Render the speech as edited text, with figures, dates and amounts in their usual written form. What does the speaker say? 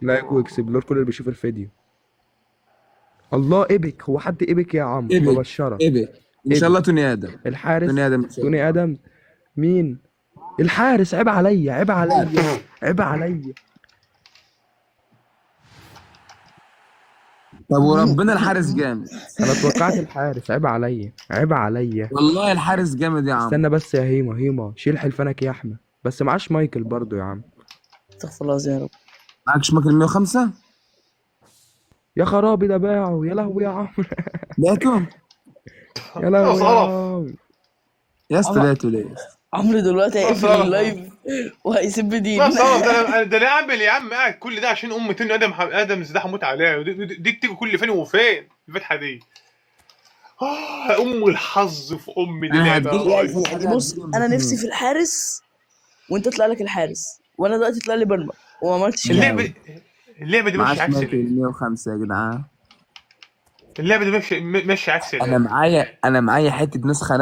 لايك واكسبلور كل اللي بيشوف الفيديو. الله ايبك، هو حد ايبك يا عم ايبك. ببشرك. ايبك ان شاء الله. ايبك توني ادم. توني الحارس. ادم ان شاء توني الله. ادم. مين؟ الحارس، عيب عليا عيب عليا عيب عليا. طب وربنا الحارس جامد. انا توقعت الحارس، عيب عليا عيب عليا. والله الحارس جامد يا عم. استنى بس يا هيما، هيما شيل حلفانك يا احمد. بس معاش مايكل برضو يا عم. استغفر الله العظيم يا رب. معكش ماكل 105؟ يا خرابي ده باعه، يا لهوي يا عم. لقيته. يا خلاص لهوي يا قرف. عم. يا اسطى عم- لقيته ليه؟ عمرو دلوقتي خلاص هيقفل قرف. اللايف وهيسيب دين. خلاص قرف. ده انا اعمل يا عم قاعد كل ده عشان ام تاني ادم ده هموت عليها، دي بتيجي كل فين وفين الفتحه دي. ام الحظ في ام دي انا لعبه يا هديك راجل. يعني بص، انا نفسي في الحارس وانت طلع لك الحارس، وانا دلوقتي طلع لي برمى وما عملتش الحاجه. اللعبه دي ماشيه معاش عكس ماكل 105 يا جدعان. اللعبه دي ماشيه عكس انا معايا حته نسخه